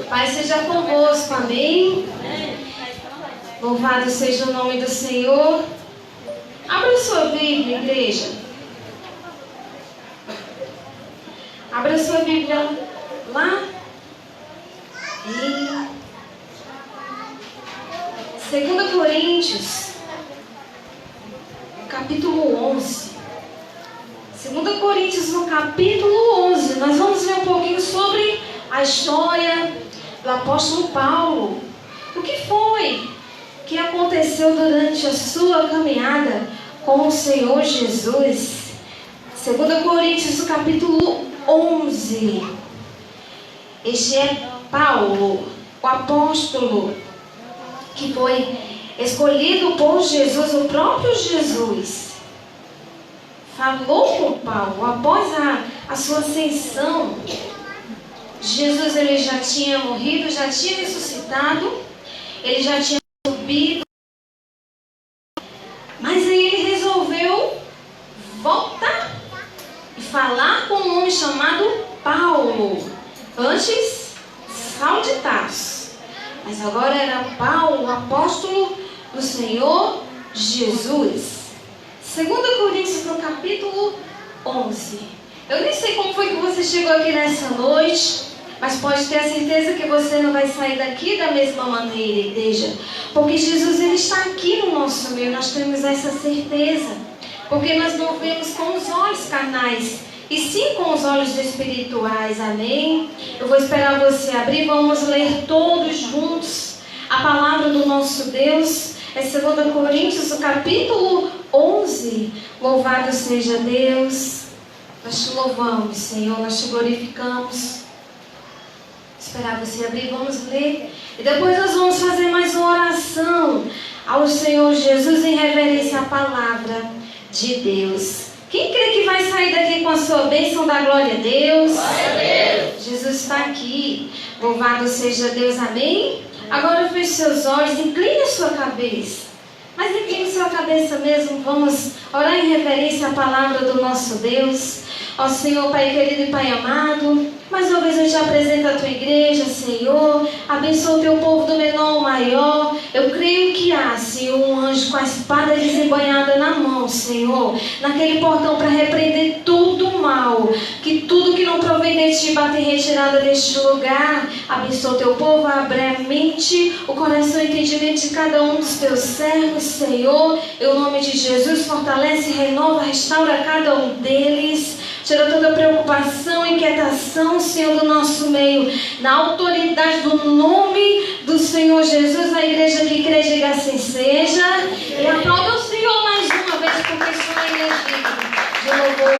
Pai seja convosco, amém? Louvado seja o nome do Senhor. Abra sua Bíblia, igreja. Abra sua Bíblia lá em 2 Coríntios, capítulo 11. 2 Coríntios, no capítulo 11, nós vamos ver um pouquinho sobre a história do apóstolo Paulo. O que foi que aconteceu durante a sua caminhada com o Senhor Jesus? 2 Coríntios, no capítulo 11. Este é Paulo, o apóstolo, que foi escolhido por Jesus, o próprio Jesus. Falou com Paulo após a sua ascensão. Jesus, ele já tinha morrido, já tinha ressuscitado, ele já tinha subido, mas aí ele resolveu voltar e falar com um homem chamado Paulo. Antes, Saulo de Tarso, mas agora era Paulo, o apóstolo do Senhor Jesus. 2 Coríntios, no capítulo 11. Eu nem sei como foi que você chegou aqui nessa noite, mas pode ter a certeza que você não vai sair daqui da mesma maneira, igreja. Porque Jesus, ele está aqui no nosso meio, nós temos essa certeza. Porque nós não vemos com os olhos carnais, e sim com os olhos espirituais, amém? Eu vou esperar você abrir, vamos ler todos juntos a palavra do nosso Deus. É 2 Coríntios, no capítulo 11. Louvado seja Deus. Nós te louvamos, Senhor, nós te glorificamos. Esperar você abrir, vamos ler. E depois nós vamos fazer mais uma oração ao Senhor Jesus em reverência à palavra de Deus. Quem crê que vai sair daqui com a sua bênção da glória a Deus? Glória a Deus. Jesus está aqui. Louvado seja Deus, amém? Agora feche seus olhos, incline a sua cabeça. Mas incline sua cabeça mesmo. Vamos orar em reverência à palavra do nosso Deus. Ó Senhor, Pai querido e Pai amado, mais uma vez eu te apresento a tua igreja, Senhor. Abençoa o teu povo do menor ao maior. Eu creio que há, Senhor, um anjo com a espada desembanhada na mão, Senhor, naquele portão para repreender todo o mal, que tudo que não provém de ti bata em retirada deste lugar. Abençoa o teu povo, abre a mente, o coração e o entendimento de cada um dos teus servos, Senhor. Em nome de Jesus, fortalece, renova, restaura cada um deles. Tira toda preocupação, inquietação, Senhor, do nosso meio. Na autoridade do nome do Senhor Jesus, a igreja que crê, diga assim seja. E aplauda o Senhor mais uma vez, porque isso é igreja de louvor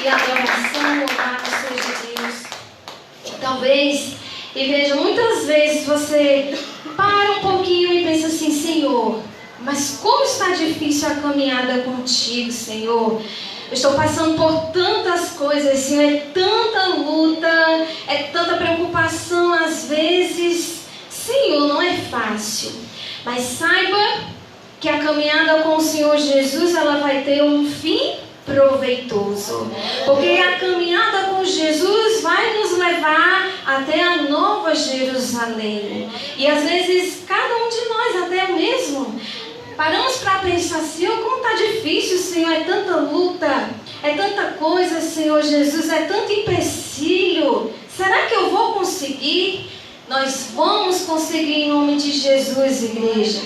e adoração. Louvado seja Deus. Talvez, igreja, muitas vezes você para um pouquinho e pensa assim: Senhor, mas como está difícil a caminhada contigo, Senhor. Eu estou passando por tantas coisas, Senhor, é tanta luta, é tanta preocupação às vezes. Senhor, não é fácil. Mas saiba que a caminhada com o Senhor Jesus, ela vai ter um fim proveitoso. Porque a caminhada com Jesus vai nos levar até a Nova Jerusalém. E às vezes, cada um de nós, até eu mesmo, paramos para pensar: Senhor, como está difícil, Senhor, é tanta luta, é tanta coisa, Senhor Jesus, é tanto empecilho. Será que eu vou conseguir? Nós vamos conseguir em nome de Jesus, igreja.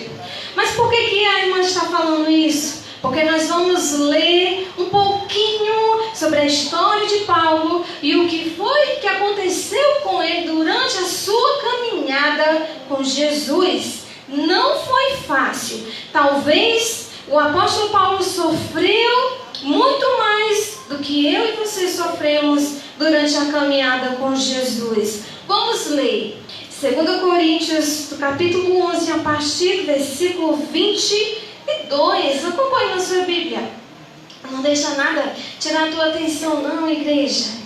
Mas por que a irmã está falando isso? Porque nós vamos ler um pouquinho sobre a história de Paulo e o que foi que aconteceu com ele durante a sua caminhada com Jesus. Não foi fácil. Talvez o apóstolo Paulo sofreu muito mais do que eu e você sofremos durante a caminhada com Jesus. Vamos ler 2 Coríntios, do capítulo 11, a partir do versículo 22. Acompanhe na sua Bíblia. Não deixa nada tirar a tua atenção não, igreja.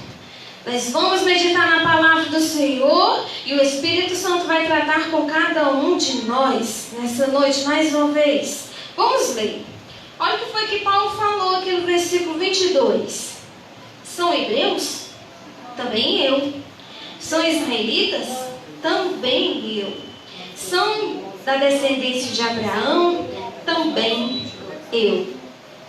Nós vamos meditar na palavra do Senhor e o Espírito Santo vai tratar com cada um de nós nessa noite mais uma vez. Vamos ler. Olha o que foi que Paulo falou aqui no versículo 22. São hebreus? Também eu. São israelitas? também eu. São da descendência de Abraão, também eu.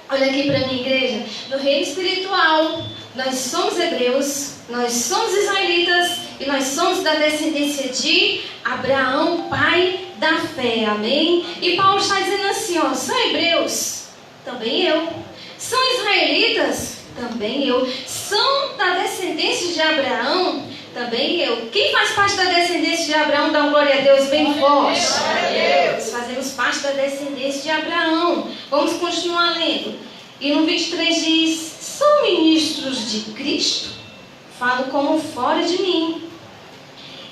Olha aqui para mim, igreja. No reino espiritual, nós somos hebreus, nós somos israelitas e nós somos da descendência de Abraão, pai da fé. Amém? E Paulo está dizendo assim, ó, são hebreus? Também eu. São israelitas? Também eu. São da descendência de Abraão? Também eu. Quem faz parte da descendência de Abraão, dá uma glória a Deus bem forte. Nós fazemos parte da descendência de Abraão. Vamos continuar lendo. E no 23 diz, são ministros de Cristo? Falo como fora de mim.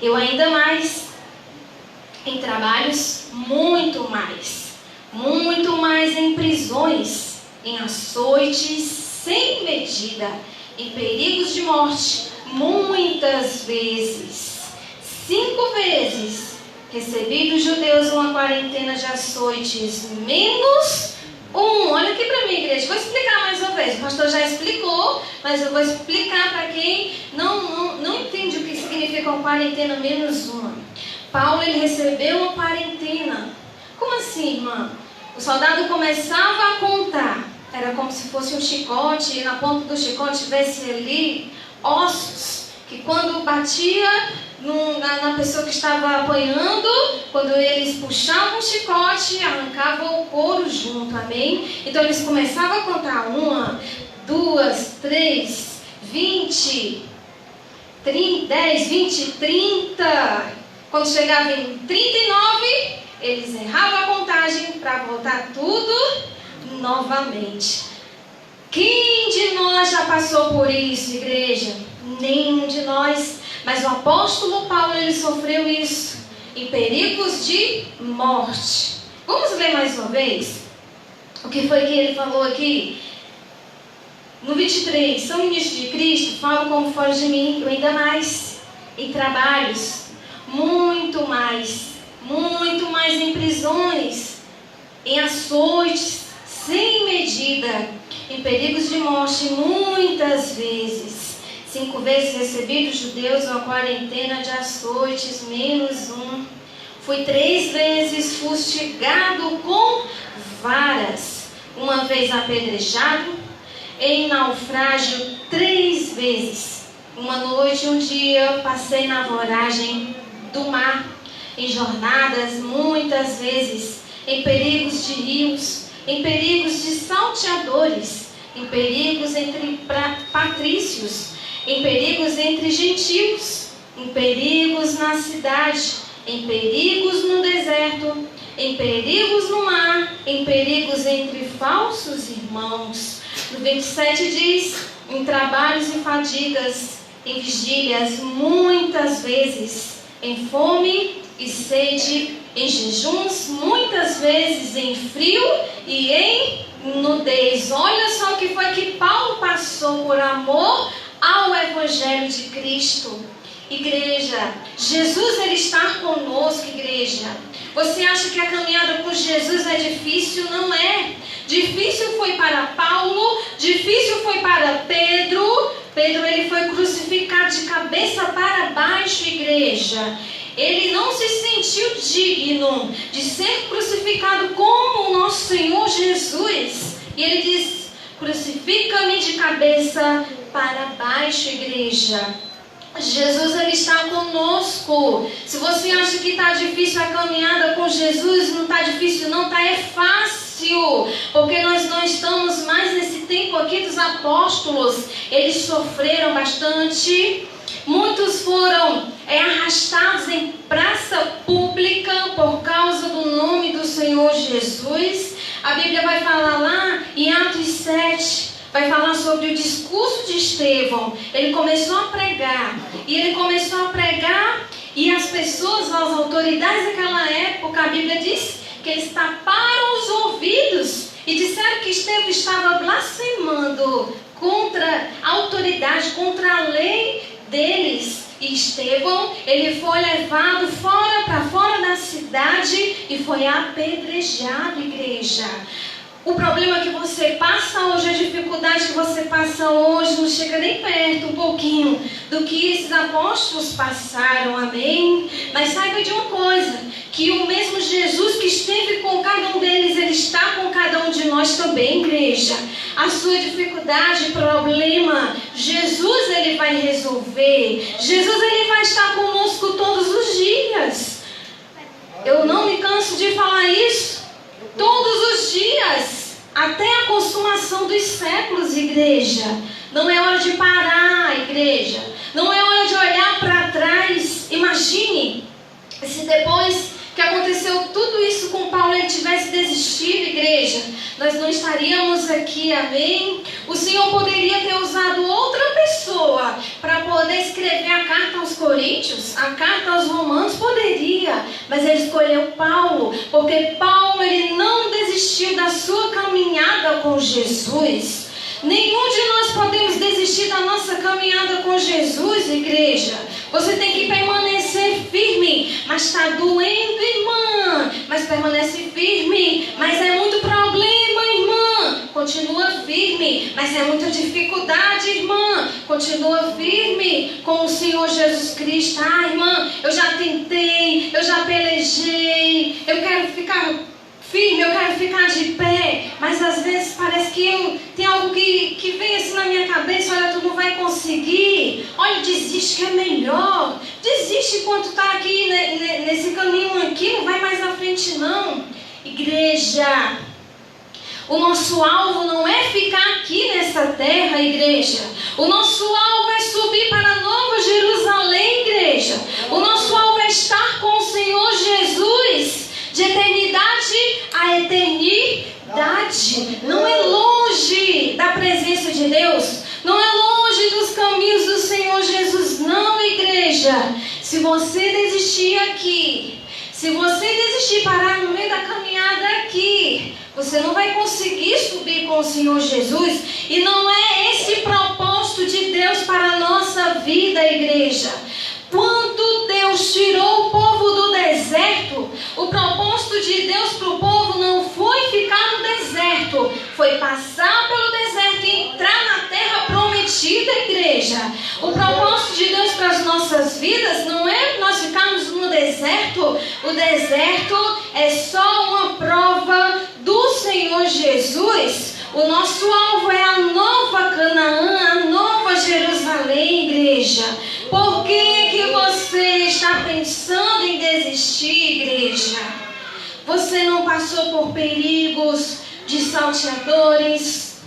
Eu ainda mais, em trabalhos, muito mais em prisões, em açoites sem medida, em perigos de morte, muitas vezes. 5 vezes recebi dos judeus uma quarentena de açoites, menos um. Olha aqui para mim, igreja. Vou explicar mais uma vez. O pastor já explicou, mas eu vou explicar para quem não entende o que significa uma quarentena menos uma. Paulo, ele recebeu uma quarentena. Como assim, irmã? O soldado começava a contar. Era como se fosse um chicote, e na ponta do chicote tivesse ali ossos, que quando batia na pessoa que estava apanhando, quando eles puxavam o chicote, arrancavam o couro junto, amém? Então eles começavam a contar 1, 2, 3, 20, 10, 20, 30. Quando chegava em 39, eles erravam a contagem para voltar tudo novamente. Quem de nós já passou por isso, igreja? Nenhum de nós. Mas o apóstolo Paulo, ele sofreu isso, em perigos de morte. Vamos ler mais uma vez? O que foi que ele falou aqui? No 23, são ministros de Cristo, falam como fora de mim, eu ainda mais, em trabalhos, muito mais em prisões, em açoites, sem medida, em perigos de morte, muitas vezes. 5 vezes recebi dos judeus uma quarentena de açoites, menos um. Fui 3 vezes fustigado com varas, uma vez apedrejado, em naufrágio 3 vezes. Uma noite e um dia passei na voragem do mar, em jornadas muitas vezes, em perigos de rios, em perigos de salteadores, em perigos entre patrícios, em perigos entre gentios, em perigos na cidade, em perigos no deserto, em perigos no mar, em perigos entre falsos irmãos. No 27 diz, em trabalhos e fadigas, em vigílias muitas vezes, em fome e sede, em jejuns muitas vezes, em frio e em nudez. Olha só o que foi que Paulo passou por amor ao Evangelho de Cristo. Igreja, Jesus, ele está conosco, igreja. Você acha que a caminhada com Jesus é difícil? Não é. Difícil foi para Paulo, difícil foi para Pedro. Pedro, ele foi crucificado de cabeça para baixo, igreja. Ele não se sentiu digno de ser crucificado como o nosso Senhor Jesus. E ele diz, crucifica-me de cabeça para baixo, igreja. Jesus, ele está conosco. Se você acha que está difícil a caminhada com Jesus, não está difícil não, é fácil. Porque nós não estamos mais nesse tempo aqui dos apóstolos. Eles sofreram bastante. Muitos foram arrastados em praça pública por causa do nome do Senhor Jesus. A Bíblia vai falar lá em Atos 7, vai falar sobre o discurso de Estevão. Ele começou a pregar, e as pessoas, as autoridades daquela época, a Bíblia diz que eles taparam os ouvidos e disseram que Estevão estava blasfemando contra a autoridade, contra a lei deles. E Estevão, ele foi levado para fora da cidade e foi apedrejado, igreja. O problema que você passa hoje, a dificuldade que você passa hoje, não chega nem perto, um pouquinho, do que esses apóstolos passaram, amém? Mas saiba de uma coisa, que o mesmo Jesus que esteve com cada um deles, Ele está com cada um de nós também, igreja. A sua dificuldade, problema, Jesus, Ele vai resolver. Jesus, Ele vai estar conosco todos os dias. Eu não me canso de falar isso. Todos os dias, até a consumação dos séculos, igreja. Não é hora de parar, igreja. Não é hora de olhar para trás. Imagine se depois que aconteceu tudo isso com Paulo, ele tivesse desistido, igreja. Nós não estaríamos aqui, amém? O Senhor poderia ter usado outra pessoa para poder escrever a carta aos Coríntios, a carta aos Romanos, poderia. Mas Ele escolheu Paulo, porque Paulo, ele não desistiu da sua caminhada com Jesus. Nenhum de nós podemos desistir da nossa caminhada com Jesus, igreja. Você tem que permanecer firme. Mas está doendo, irmã. Mas permanece firme. Mas é muito problema, irmã. Continua firme. Mas é muita dificuldade, irmã. Continua firme com o Senhor Jesus Cristo. Ah, irmã, eu já tentei. Eu já pelejei. Eu quero ficar firme, eu quero ficar de pé, mas às vezes parece que tem algo que vem assim na minha cabeça. Olha, tu não vai conseguir. Olha, desiste que é melhor. Desiste enquanto está aqui nesse caminho aqui, não vai mais à frente não. Igreja, o nosso alvo não é ficar aqui nessa terra, igreja. O nosso alvo é subir para a Nova Jerusalém, igreja. O nosso alvo é estar com o Senhor Jesus, de eternidade a eternidade. Não é longe da presença de Deus. Não é longe dos caminhos do Senhor Jesus, não, igreja. Se você desistir aqui, se você desistir, parar no meio da caminhada aqui, você não vai conseguir subir com o Senhor Jesus. E não é esse propósito de Deus para a nossa vida, igreja. Quando Deus tirou o povo do deserto, o propósito de Deus para o povo não foi ficar no deserto, foi passar pelo deserto e entrar na terra prometida, igreja. O propósito de Deus para as nossas vidas não é nós ficarmos no deserto. O deserto é só uma prova do Senhor Jesus. O nosso alvo é a nova Canaã, a nova Jerusalém, igreja. Por que você está pensando em desistir, igreja? Você não passou por perigos de salteadores?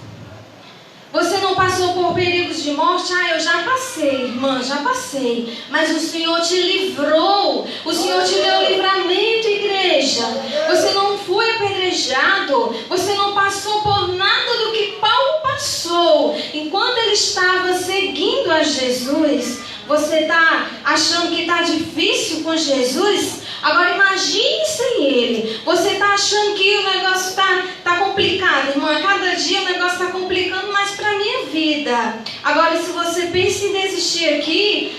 Você não passou por perigos de morte? Ah, eu já passei, irmã, já passei. Mas o Senhor te livrou. O Senhor te deu livramento, igreja. Você não foi apedrejado. Você não passou por nada do que Paulo passou. Enquanto ele estava seguindo a Jesus. Você está achando que está difícil com Jesus? Agora imagine sem Ele. Você está achando que o negócio está complicado, irmã. Cada dia o negócio está complicando mais para a minha vida. Agora, se você pensa em desistir aqui,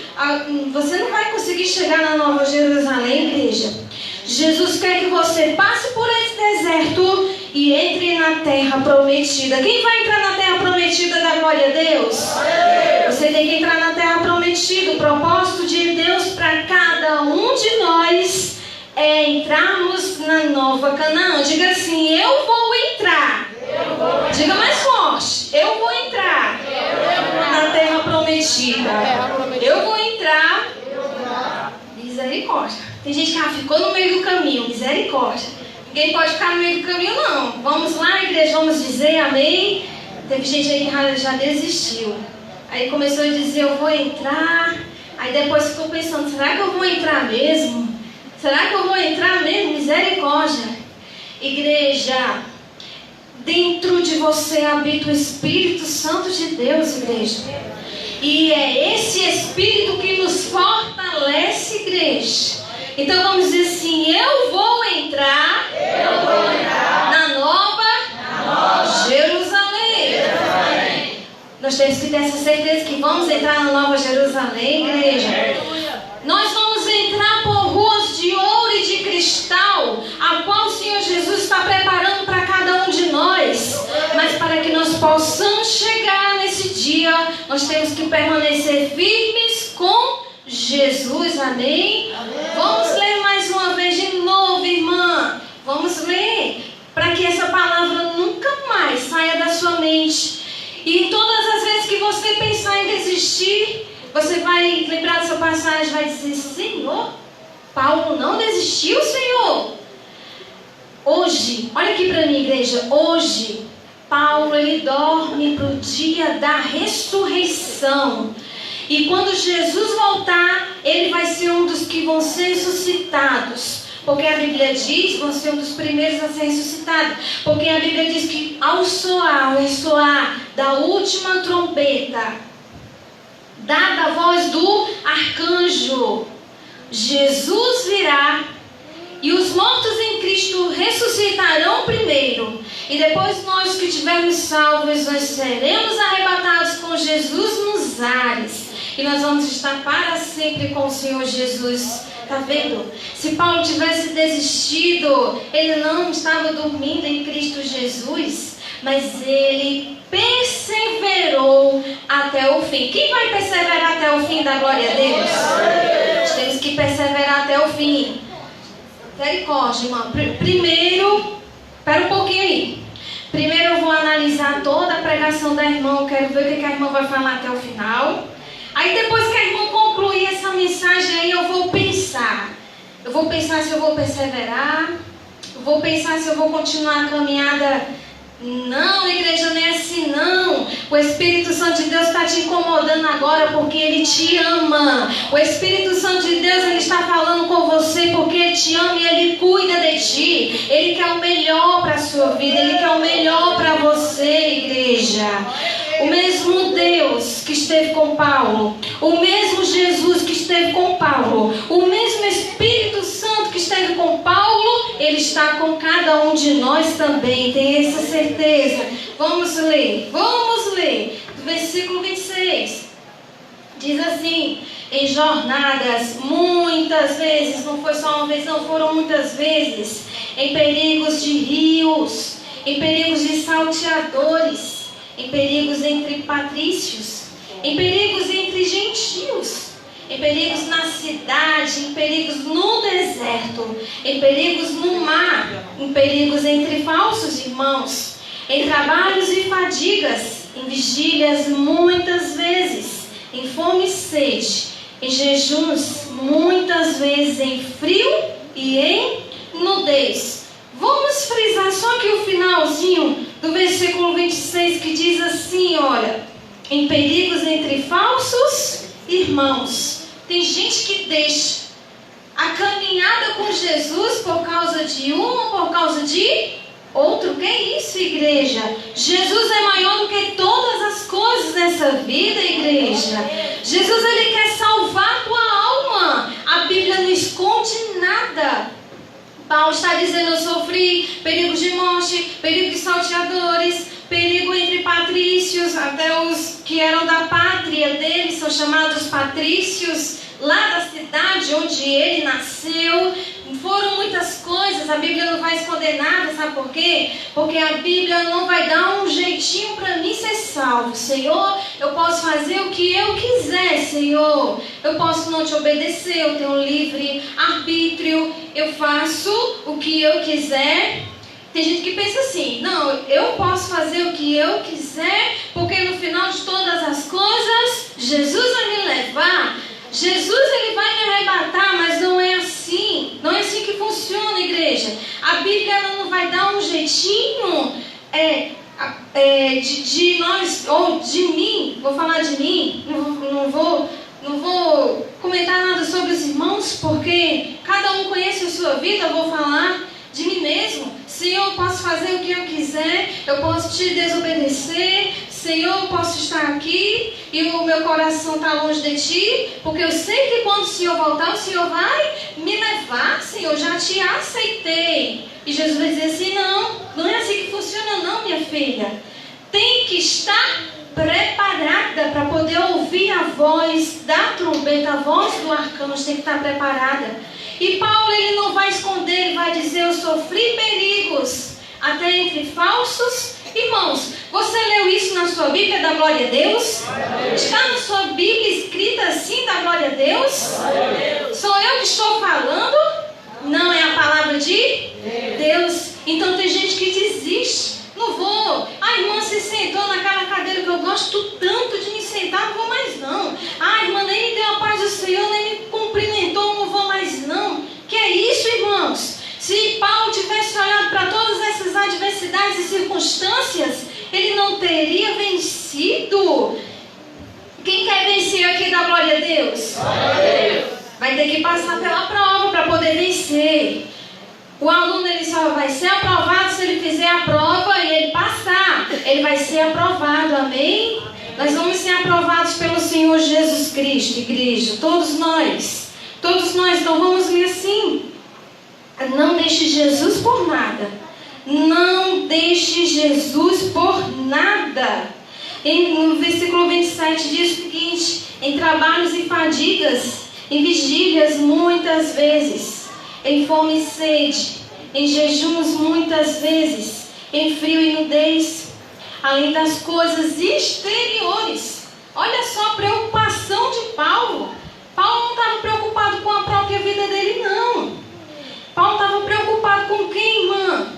você não vai conseguir chegar na Nova Jerusalém, igreja. Jesus quer que você passe por esse deserto e entre na terra prometida. Quem vai entrar na terra prometida da glória a Deus? Você tem que entrar na terra prometida. O propósito de Deus para cada um de nós é entrarmos na nova Canaã. Diga assim: eu vou entrar. Diga mais forte: eu vou entrar na terra prometida. Eu vou entrar. Misericórdia. Tem gente que ficou no meio do caminho. Misericórdia. Ninguém pode ficar no meio do caminho, não. Vamos lá, igreja, vamos dizer amém. Teve gente aí que já desistiu. Aí começou a dizer: eu vou entrar. Aí depois ficou pensando: será que eu vou entrar mesmo? Será que eu vou entrar mesmo? Misericórdia. Igreja, dentro de você habita o Espírito Santo de Deus, igreja. E é esse Espírito que nos fortalece, igreja. Então vamos dizer assim: eu vou entrar na nova Jerusalém. Nós temos que ter essa certeza que vamos entrar na Nova Jerusalém, igreja. Nós vamos entrar por ruas de ouro e de cristal, a qual o Senhor Jesus está preparando para cada um de nós. Mas para que nós possamos chegar nesse dia, nós temos que permanecer firmes com Jesus, amém? Vamos desistir, você vai lembrar dessa passagem e vai dizer: Senhor, Paulo não desistiu, Senhor. Hoje, olha aqui para mim, igreja, hoje, Paulo, ele dorme para o dia da ressurreição. E quando Jesus voltar, ele vai ser um dos que vão ser ressuscitados. Porque a Bíblia diz, vão ser um dos primeiros a ser ressuscitados. Porque a Bíblia diz que ao ressoar da última trombeta, dada a voz do arcanjo, Jesus virá e os mortos em Cristo ressuscitarão primeiro. E depois nós que tivermos salvos, nós seremos arrebatados com Jesus nos ares. E nós vamos estar para sempre com o Senhor Jesus. Está vendo? Se Paulo tivesse desistido, ele não estava dormindo em Cristo Jesus, mas ele perseverou até o fim. Quem vai perseverar até o fim da glória a Deus? Nós temos que perseverar até o fim. Misericórdia, irmão. Primeiro, espera um pouquinho aí. Primeiro eu vou analisar toda a pregação da irmã. Eu quero ver o que a irmã vai falar até o final. Aí depois que a irmã concluir essa mensagem aí, eu vou pensar. Eu vou pensar se eu vou perseverar. Eu vou pensar se eu vou continuar a caminhada. Não, igreja, não é assim não. O Espírito Santo de Deus está te incomodando agora porque Ele te ama. O Espírito Santo de Deus, Ele está falando com você porque Ele te ama e Ele cuida de ti. Ele quer o melhor para a sua vida. Ele quer o melhor para você, igreja. O mesmo Deus que esteve com Paulo, o mesmo Jesus que esteve com Paulo, o mesmo Espírito Santo que esteve com Paulo, Ele está com cada um de nós também, tem essa certeza. Vamos ler, do versículo 26. Diz assim: em jornadas, muitas vezes, não foi só uma vez, não, foram muitas vezes, em perigos de rios, em perigos de salteadores, em perigos entre patrícios, em perigos entre gentios, em perigos na cidade, em perigos no deserto, em perigos no mar, em perigos entre falsos irmãos, em trabalhos e fadigas, em vigílias muitas vezes, em fome e sede, em jejuns muitas vezes, em frio e em nudez. Vamos frisar só aqui o finalzinho do versículo 26, que diz assim, olha: em perigos entre falsos irmãos. Tem gente que deixa a caminhada com Jesus por causa de um ou por causa de outro. Que é isso, igreja? Jesus é maior do que todas as coisas dessa vida, igreja. Jesus, Ele quer salvar a tua alma. A Bíblia não esconde nada. Paulo está dizendo: eu sofri perigos de morte, perigo de salteadores, perigo entre patrícios, até os que eram da pátria dele são chamados patrícios, lá da cidade onde ele nasceu. Foram muitas coisas, a Bíblia não vai esconder nada, sabe por quê? Porque a Bíblia não vai dar um jeitinho para mim ser salvo. Senhor, eu posso fazer o que eu quiser, Senhor. Eu posso não te obedecer, eu tenho livre arbítrio, eu faço o que eu quiser. Tem gente que pensa assim: não, eu posso fazer o que eu quiser, porque no final de todas as coisas, Jesus vai me levar. Jesus, Ele vai me arrebatar, mas não é assim. Não é assim que funciona, igreja. A Bíblia, ela não vai dar um jeitinho de nós, ou de mim. Vou falar de mim, não vou comentar nada sobre os irmãos, porque cada um conhece a sua vida. Eu vou falar de mim mesmo. Senhor, eu posso fazer o que eu quiser, eu posso te desobedecer. Senhor, eu posso estar aqui e o meu coração está longe de ti, porque eu sei que quando o Senhor voltar, o Senhor vai me levar. Senhor, já te aceitei. E Jesus vai dizer assim: não é assim que funciona não, minha filha. Tem que estar preparada para poder ouvir a voz da trombeta, a voz do arcanjo, tem que estar preparada. E Paulo, ele não vai esconder, ele vai dizer: eu sofri perigos até entre falsos irmãos. Você leu isso na sua Bíblia da glória a Deus? Está na sua Bíblia escrita assim da glória a Deus? Sou eu que estou falando? Não, é a palavra de Deus. Então tem gente que desiste. Não vou. A irmã se sentou naquela cadeira que eu gosto tanto de me sentar. sentar, não vou mais não. Ah, irmã, nem me deu a paz do Senhor, nem me cumprimentou, não vou mais não. Que é isso, irmãos? Se Paulo tivesse olhado para todas essas adversidades e circunstâncias, ele não teria vencido. Quem quer vencer aqui, dá glória a Deus? Glória a Deus. Vai ter que passar pela prova para poder vencer. O aluno ele só vai ser aprovado se ele fizer a prova e ele passar. Ele vai ser aprovado, amém? Nós vamos ser aprovados pelo Senhor Jesus Cristo, igreja. Todos nós, então vamos ler assim. Não deixe Jesus por nada. Não deixe Jesus por nada. No versículo 27 diz o seguinte: em trabalhos e fadigas, em vigílias muitas vezes, em fome e sede, em jejuns muitas vezes, em frio e nudez, além das coisas exteriores. Olha só a preocupação de Paulo. Paulo não estava preocupado com a própria vida dele, não. Paulo estava preocupado com quem, irmã?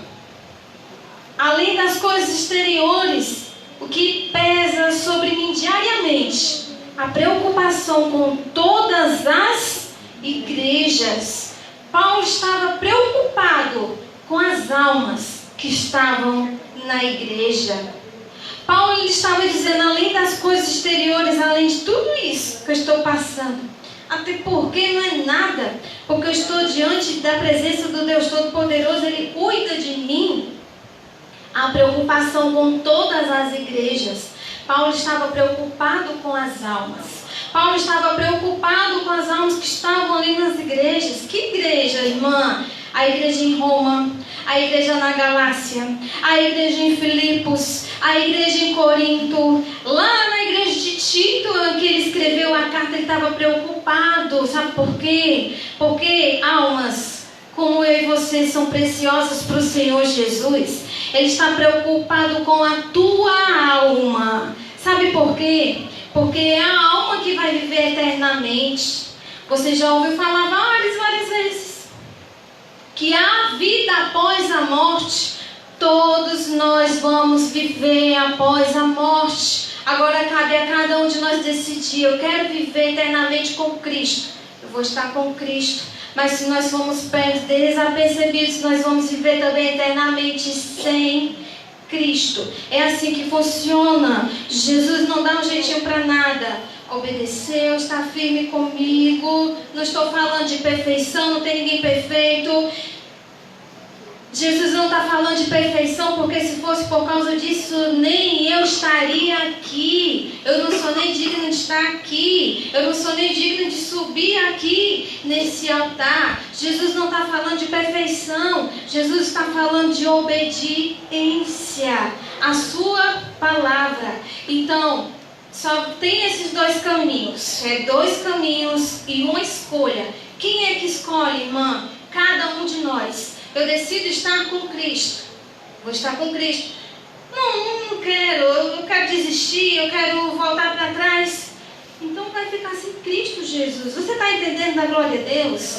Além das coisas exteriores, o que pesa sobre mim diariamente, a preocupação com todas as igrejas. Paulo estava preocupado com as almas que estavam na igreja. Paulo ele estava dizendo, além das coisas exteriores, além de tudo isso que eu estou passando, até porque não é nada, porque eu estou diante da presença do Deus Todo-Poderoso, Ele cuida de mim. A preocupação com todas as igrejas. Paulo estava preocupado com as almas. Paulo estava preocupado com as almas que estavam ali nas igrejas. Que igreja, irmã? A igreja em Roma, a igreja na Galácia, a igreja em Filipos, a igreja em Corinto, lá na igreja de Tito, que ele escreveu a carta, ele estava preocupado. Sabe por quê? Porque almas como eu e você são preciosas para o Senhor Jesus. Ele está preocupado com a tua alma. Sabe por quê? Porque é a alma que vai viver eternamente. Você já ouviu falar várias vezes que há vida após a morte. Todos nós vamos viver após a morte. Agora cabe a cada um de nós decidir: eu quero viver eternamente com Cristo, eu vou estar com Cristo. Mas se nós formos desapercebidos, nós vamos viver também eternamente sem Cristo. É assim que funciona. Jesus não dá um jeitinho para nada. Obedeceu, está firme comigo. Não estou falando de perfeição, não tem ninguém perfeito. Jesus não está falando de perfeição, porque se fosse por causa disso, nem eu estaria aqui. Eu não sou nem digna de estar aqui. Eu não sou nem digna de subir aqui nesse altar. Jesus não está falando de perfeição. Jesus está falando de obediência à sua palavra. Então, só tem esses dois caminhos. É dois caminhos e uma escolha. Quem é que escolhe, irmã? Cada um de nós. Eu decido estar com Cristo. Vou estar com Cristo. Não quero. Eu quero desistir. Eu quero voltar para trás. Então vai ficar sem Cristo Jesus. Você está entendendo da glória a Deus?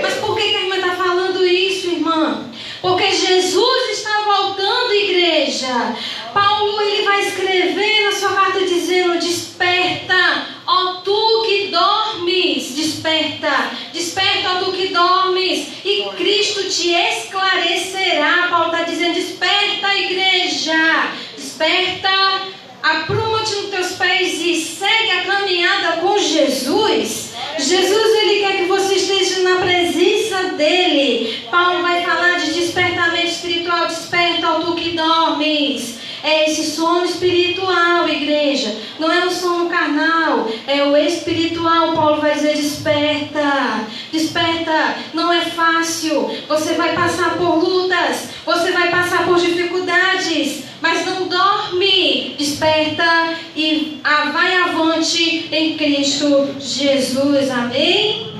Mas por que a irmã está falando isso, irmã? Porque Jesus está voltando, igreja. Paulo ele vai escrever na sua carta dizendo: desperta, ó tu que dormes. Desperta, desperta, ó tu que dormes, e Cristo te esclarecerá. Paulo está dizendo: desperta, igreja, desperta, apruma-te nos teus pés e segue a caminhada com Jesus. Jesus ele quer que você esteja na presença dele. Paulo vai falar de despertamento espiritual. Desperta, ó tu que dormes. É esse sono espiritual, igreja. Não é o sono carnal, é o espiritual. Paulo vai dizer: desperta, desperta. Não é fácil. Você vai passar por lutas, você vai passar por dificuldades, mas não dorme. Desperta e vai avante em Cristo Jesus. Amém?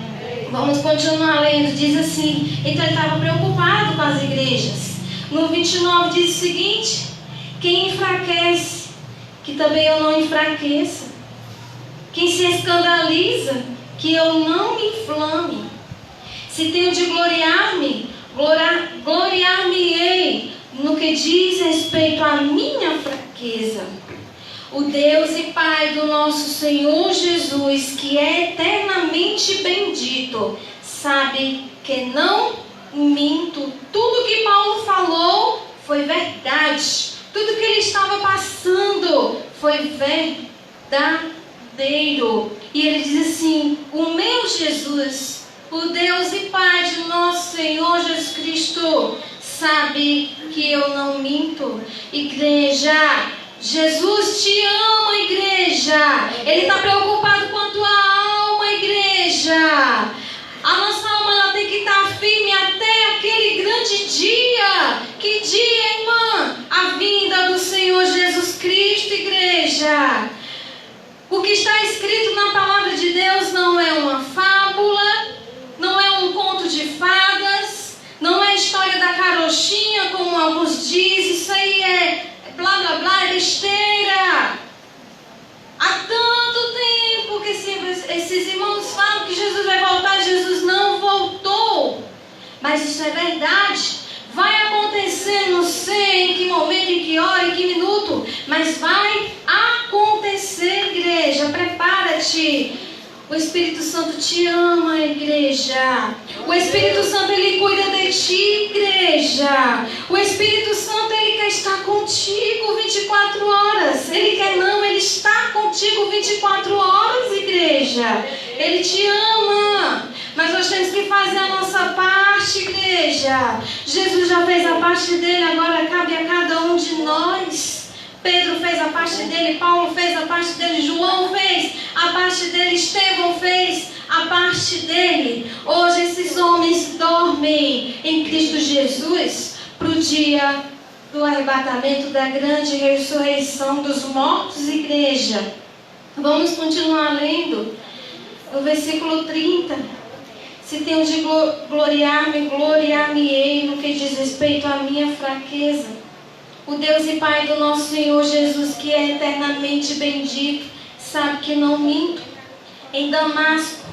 Vamos continuar lendo. Diz assim: então ele estava preocupado com as igrejas. No 29 diz o seguinte: quem enfraquece, que também eu não enfraqueça. Quem se escandaliza, que eu não me inflame. Se tenho de gloriar-me, gloriar-me-ei no que diz respeito à minha fraqueza. O Deus e Pai do nosso Senhor Jesus, que é eternamente bendito, sabe que não minto. Tudo que Paulo falou foi verdade. Tudo que ele estava passando foi verdadeiro. E ele diz assim: o meu Jesus, o Deus e Pai de nosso Senhor Jesus Cristo, sabe que eu não minto. Igreja, Jesus te ama, igreja. Ele está preocupado com a tua alma, igreja. A nossa alma, ela tem que estar firme até aquele grande dia. Que dia, irmã? A vinda do Senhor Jesus Cristo, igreja. O que está escrito na palavra de Deus não é uma fábula, não é um conto de fadas, não é a história da carochinha, como alguns dizem. Isso aí é blá blá blá, é besteira. Há tanto tempo que esses irmãos falam que Jesus vai voltar. Jesus não voltou. Mas isso é verdade. Vai acontecer, não sei em que momento, em que hora, em que minuto, mas vai acontecer, igreja. Prepara-te. O Espírito Santo te ama, igreja. O Espírito Santo, ele cuida de ti, igreja. O Espírito Santo, ele quer estar contigo 24 horas. Ele quer não, ele está contigo 24 horas, igreja. Ele te ama. Mas nós temos que fazer a nossa parte, igreja. Jesus já fez a parte dele, agora cabe a cada um de nós. Pedro fez a parte dele, Paulo fez a parte dele, João fez a parte dele, Estevão fez a parte dele. Hoje esses homens dormem em Cristo Jesus para o dia do arrebatamento, da grande ressurreição dos mortos, igreja. Vamos continuar lendo o versículo 30. Se tenho de gloriar-me, gloriar-me-ei no que diz respeito à minha fraqueza. O Deus e Pai do nosso Senhor Jesus, que é eternamente bendito, sabe que não minto. Em Damasco,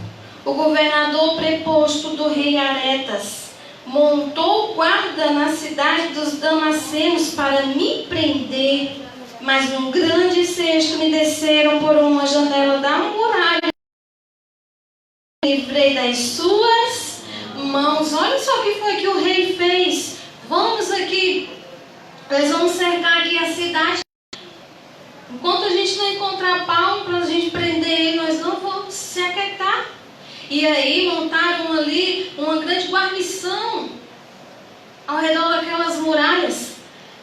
o governador preposto do rei Aretas montou guarda na cidade dos Damascenos para me prender, mas um grande cesto me desceram por uma janela da muralha. Livrei das suas mãos. Olha só o que foi que o rei fez. Vamos aqui. Nós vamos cercar aqui a cidade. Enquanto a gente não encontrar Paulo para a gente prender ele, nós não vamos se aquietar. E aí montaram ali uma grande guarnição ao redor daquelas muralhas.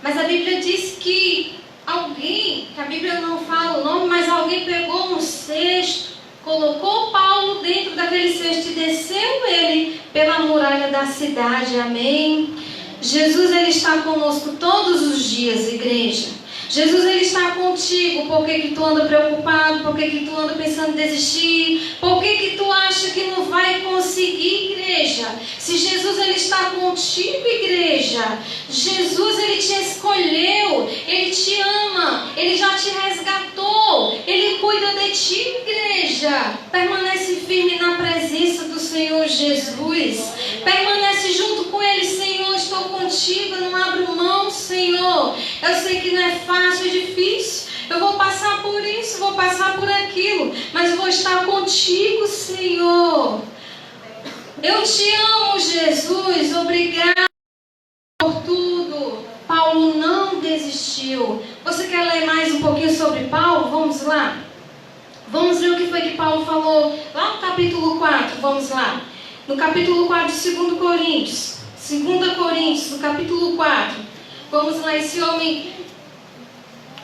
Mas a Bíblia diz que alguém, que a Bíblia não fala o nome, mas alguém pegou um cesto, colocou Paulo dentro daquele cesto e desceu ele pela muralha da cidade. Amém? Jesus, ele está conosco todos os dias, igreja. Jesus, ele está contigo. Por que tu anda preocupado? Por que tu anda pensando em desistir? Por que tu acha que não vai conseguir, igreja? Se Jesus, ele está contigo, igreja. Jesus, ele te escolheu. Ele te ama. Ele já te resgatou. Ele cuida de ti, igreja. Permanece firme na presença do Senhor Jesus. Permanece junto com ele. Senhor, estou contigo. Não abro mão, Senhor. Eu sei que não é fácil, é difícil. Eu vou passar por isso, vou passar por aquilo, mas vou estar contigo, Senhor. Eu te amo, Jesus. Obrigado por tudo. Paulo não desistiu. Você quer ler mais um pouquinho sobre Paulo? Vamos lá. Vamos ver o que foi que Paulo falou lá no capítulo 4. Vamos lá. No capítulo 4 de 2 Coríntios. 2 Coríntios, no capítulo 4. Vamos lá, esse homem,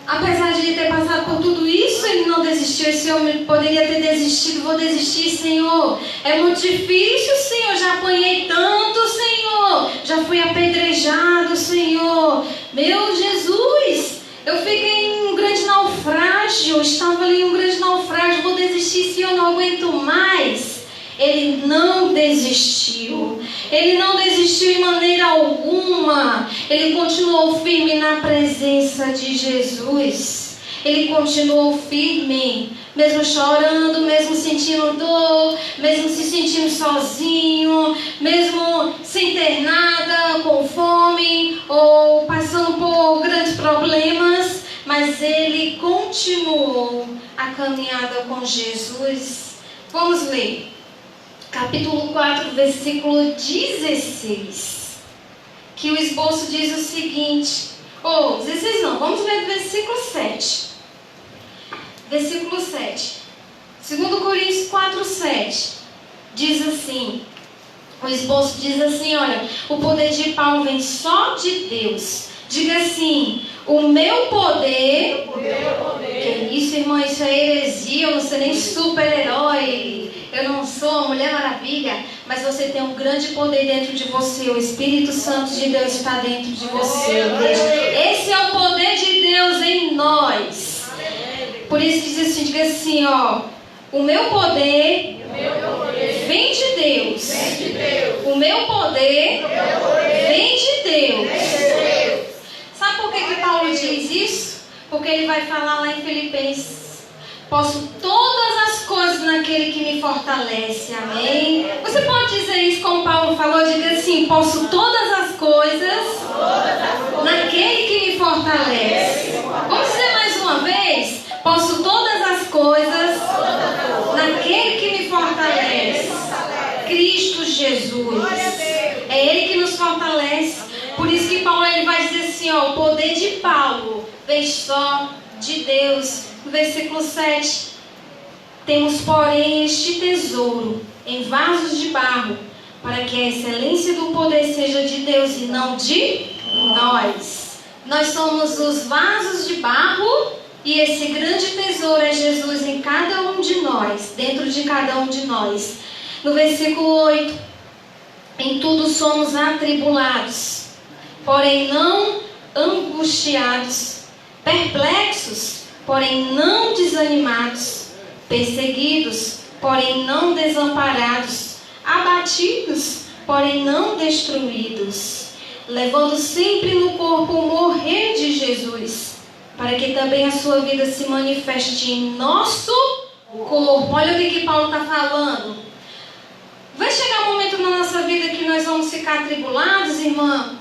apesar de ter passado por tudo isso, ele não desistiu. Esse homem poderia ter desistido. Vou desistir, Senhor. É muito difícil, Senhor. Já apanhei tanto, Senhor. Já fui apedrejado, Senhor. Meu Jesus, eu fiquei em um grande naufrágio. Estava ali em um grande naufrágio. Vou desistir, Senhor. Não aguento mais. Ele não desistiu. Ele não desistiu de maneira alguma. Ele continuou firme na presença de Jesus. Ele continuou firme, mesmo chorando, mesmo sentindo dor, mesmo se sentindo sozinho, mesmo sem ter nada, com fome ou passando por grandes problemas. Mas ele continuou continuou a caminhada com Jesus. Vamos ler. Capítulo 4, versículo 16. Que o esboço diz o seguinte. 16 não, vamos ler do versículo 7. Versículo 7. 2 Coríntios 4, 7. Diz assim. O esboço diz assim, olha. O poder de Paulo vem só de Deus. Diga assim, o meu poder... Que isso, irmão, isso é heresia, eu não sou nem super-herói, eu não sou uma Mulher Maravilha, mas você tem um grande poder dentro de você, o Espírito Santo de Deus está dentro de você. Esse é o poder de Deus em nós. Por isso que diz assim, diga assim, ó, o meu poder vem de Deus. O meu poder vem de Deus. Sabe por que Paulo diz isso? Porque ele vai falar lá em Filipenses. Posso todas as coisas naquele que me fortalece. Amém? Você pode dizer isso como Paulo falou? Diga assim, posso todas as coisas naquele que me fortalece. Vamos dizer mais uma vez? Posso todas as coisas naquele que me fortalece. Cristo Jesus. É Ele que nos fortalece. Por isso que Paulo ele vai dizer assim, ó, o poder de Paulo vem só de Deus. No versículo 7, temos, porém, este tesouro em vasos de barro, para que a excelência do poder seja de Deus e não de nós. Nós somos os vasos de barro e esse grande tesouro é Jesus em cada um de nós, dentro de cada um de nós. No versículo 8, em tudo somos atribulados, porém não angustiados, perplexos, porém não desanimados, perseguidos, porém não desamparados, abatidos, porém não destruídos, levando sempre no corpo o morrer de Jesus, para que também a sua vida se manifeste em nosso corpo. Olha o que Paulo está falando. Vai chegar um momento na nossa vida que nós vamos ficar atribulados, irmã?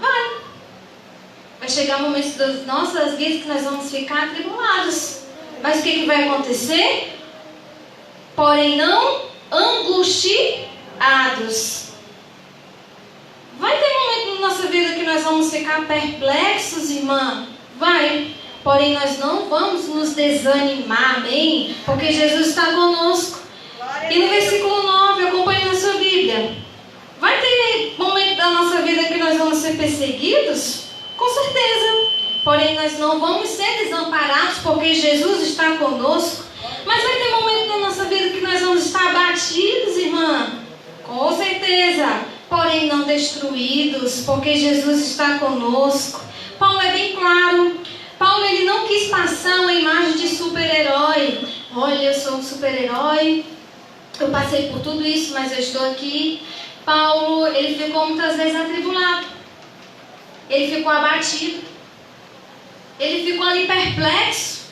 Vai chegar um momento das nossas vidas que nós vamos ficar atribulados. Mas o que vai acontecer? Porém não angustiados. Vai ter um momento na nossa vida que nós vamos ficar perplexos, irmã? Vai. Porém nós não vamos nos desanimar, amém? Porque Jesus está conosco. E no versículo 9, acompanhe na sua Bíblia. Vai ter momento da nossa vida que nós vamos ser perseguidos? Com certeza. Porém, nós não vamos ser desamparados porque Jesus está conosco. Mas vai ter momento na nossa vida que nós vamos estar abatidos, irmã. Com certeza. Porém, não destruídos porque Jesus está conosco. Paulo é bem claro. Paulo ele não quis passar uma imagem de super-herói. Olha, eu sou um super-herói. Eu passei por tudo isso, mas eu estou aqui. Paulo, ele ficou muitas vezes atribulado. Ele ficou abatido. Ele ficou ali perplexo.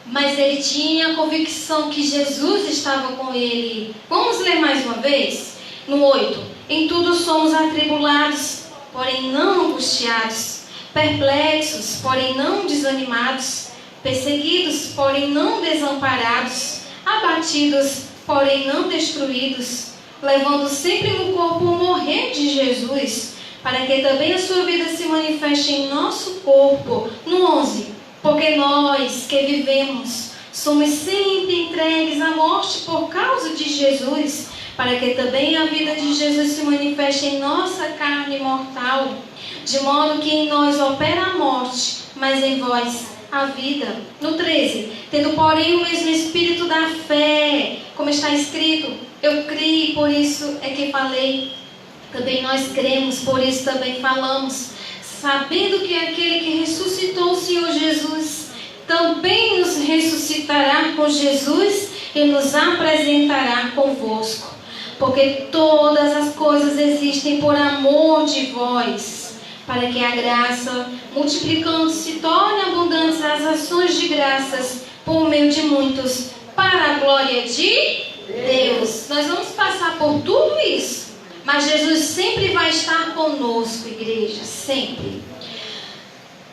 Mas ele tinha a convicção que Jesus estava com ele. Vamos ler mais uma vez? No 8. Em tudo somos atribulados, porém não angustiados. Perplexos, porém não desanimados. Perseguidos, porém não desamparados. Abatidos, porém não destruídos. Levando sempre no corpo o morrer de Jesus, para que também a sua vida se manifeste em nosso corpo. No 11, porque nós que vivemos somos sempre entregues à morte por causa de Jesus, para que também a vida de Jesus se manifeste em nossa carne mortal, de modo que em nós opera a morte, mas em vós a vida. No 13, tendo porém o mesmo espírito da fé, como está escrito, eu criei, por isso é que falei. Também nós cremos, por isso também falamos, sabendo que aquele que ressuscitou o Senhor Jesus também nos ressuscitará com Jesus e nos apresentará convosco. Porque todas as coisas existem por amor de vós, para que a graça, multiplicando-se, torne abundantes as ações de graças por meio de muitos, para a glória de Deus. Nós vamos passar por tudo isso, mas Jesus sempre vai estar conosco, igreja, sempre.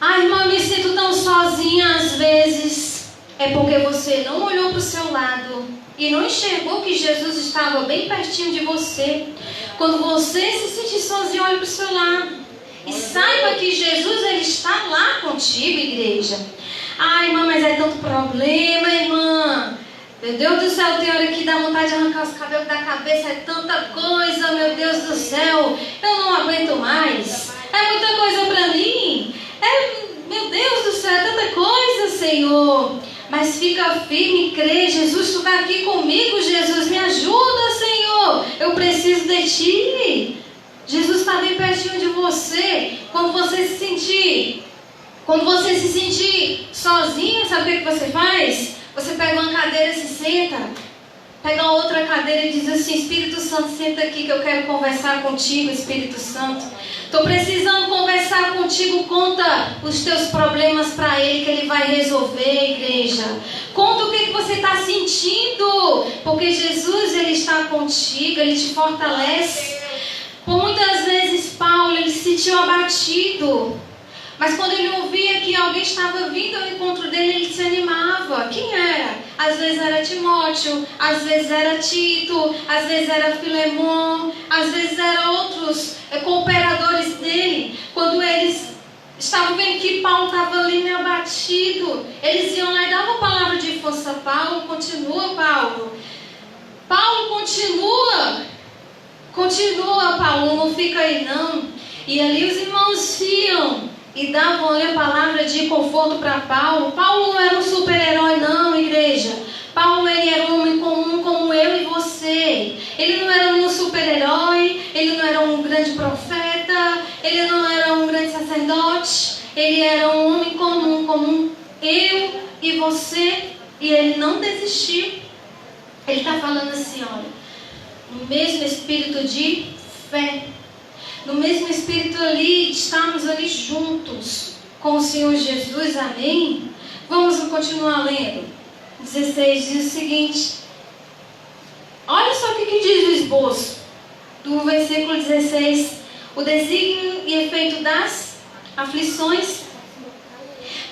Ai, irmã, eu me sinto tão sozinha às vezes. é porque você não olhou para o seu lado e não enxergou que Jesus estava bem pertinho de você. Quando você se sentir sozinho, olhe para o seu lado e saiba que Jesus, ele está lá contigo, igreja. Ai, irmã, mas é tanto problema, irmã. Meu Deus do céu, tem hora que dá vontade de arrancar os cabelos da cabeça. É tanta coisa, meu Deus do céu. Eu não aguento mais. É muita coisa para mim. Meu Deus do céu, é tanta coisa, Senhor. Mas fica firme, crê. Jesus, tu está aqui comigo, Jesus. Me ajuda, Senhor. Eu preciso de ti. Jesus está bem pertinho de você. Quando você se sentir sozinho, sabe o que você faz? Você pega uma cadeira e se senta. Pega outra cadeira e diz assim: Espírito Santo, senta aqui que eu quero conversar contigo, Espírito Santo. Estou precisando conversar contigo. Conta os teus problemas para Ele, que Ele vai resolver, igreja. Conta o que você está sentindo, porque Jesus, Ele está contigo, Ele te fortalece. Por muitas vezes Paulo, ele se sentiu abatido. Mas quando ele ouvia que alguém estava vindo ao encontro dele, ele se animava. Quem era? Às vezes era Timóteo, às vezes era Tito, às vezes era Filemon, às vezes eram outros cooperadores dele. Quando eles estavam vendo que Paulo estava ali meio abatido, eles iam lá e davam palavra de força. Paulo, continua, Paulo. Paulo, continua. Continua, Paulo, não fica aí não. E ali os irmãos iam e davam ali a palavra de conforto para Paulo. Paulo não era um super-herói não, igreja. Paulo, ele era um homem comum como eu e você. Ele não era um super-herói, ele não era um grande profeta, ele não era um grande sacerdote. Ele era um homem comum como eu e você. E ele não desistiu. Ele está falando assim, olha, no mesmo espírito de fé, no mesmo espírito ali, estamos ali juntos com o Senhor Jesus, amém? Vamos continuar lendo. 16 diz o seguinte, olha só o que diz o esboço do versículo 16: o desígnio e efeito das aflições.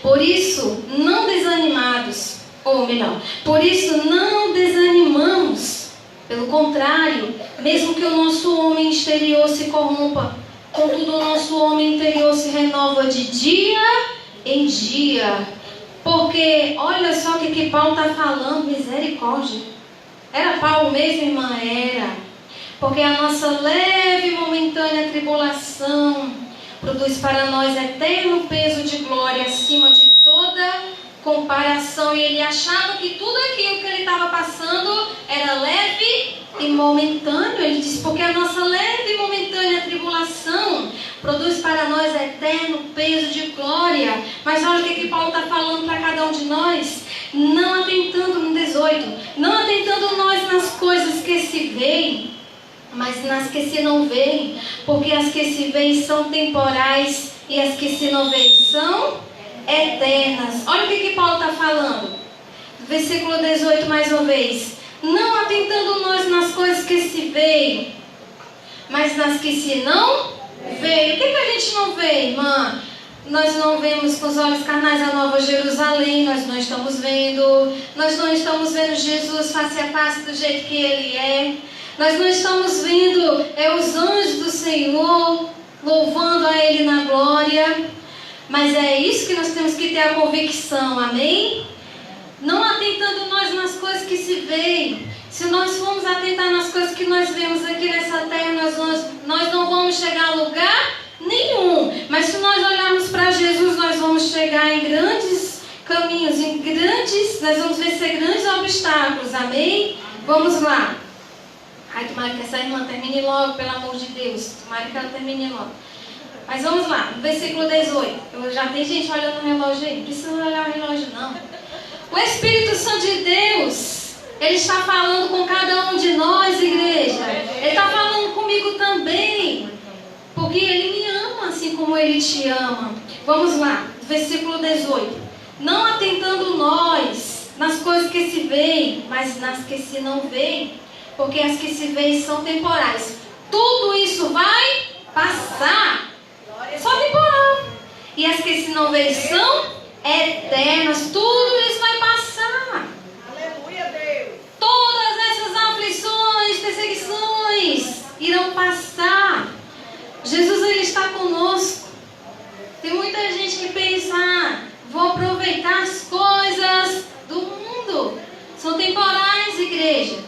Por isso, não desanimados, ou melhor, por isso não desanimamos. Pelo contrário, mesmo que o nosso homem exterior se corrompa, contudo o nosso homem interior se renova de dia em dia. Porque, olha só o que Paulo está falando, misericórdia. Era Paulo mesmo, irmã? Era. Porque a nossa leve e momentânea tribulação produz para nós eterno peso de glória acima de toda comparação. E ele achava que tudo aquilo que ele estava passando era leve e momentâneo. Ele diz, porque a nossa leve e momentânea tribulação produz para nós eterno peso de glória. Mas olha o que Paulo está falando para cada um de nós. Não atentando, no 18, não atentando nós nas coisas que se veem, mas nas que se não veem. Porque as que se veem são temporais e as que se não veem são eternas. Olha o que Paulo está falando. Versículo 18 mais uma vez. Não atentando nós nas coisas que se veem, mas nas que se não veem. O que a gente não vê, irmã? Nós não vemos com os olhos carnais a Nova Jerusalém. Nós não estamos vendo. Nós não estamos vendo Jesus face a face do jeito que Ele é. Nós não estamos vendo os anjos do Senhor louvando a Ele na glória. Mas é isso que nós temos que ter a convicção, amém? Não atentando nós nas coisas que se veem. Se nós formos atentar nas coisas que nós vemos aqui nessa terra, nós não vamos chegar a lugar nenhum. Mas se nós olharmos para Jesus, nós vamos chegar em grandes caminhos, nós vamos vencer grandes obstáculos, amém? Vamos lá. Ai, tomara que essa irmã termine logo, pelo amor de Deus. Tomara que ela termine logo. Mas vamos lá, no versículo 18. Já tem gente olhando o relógio aí. Não precisa olhar o relógio, não. O Espírito Santo de Deus, Ele está falando com cada um de nós, igreja. Ele está falando comigo também. Porque Ele me ama assim como Ele te ama. Vamos lá, versículo 18. Não atentando nós nas coisas que se veem, mas nas que se não veem. Porque as que se veem são temporais. Tudo isso vai passar. Só temporal. E as que se não veem são eternas. Tudo isso vai passar. deixá-lo passar. Jesus, ele está conosco. Tem muita gente que pensa, vou aproveitar as coisas do mundo. São temporais, igreja.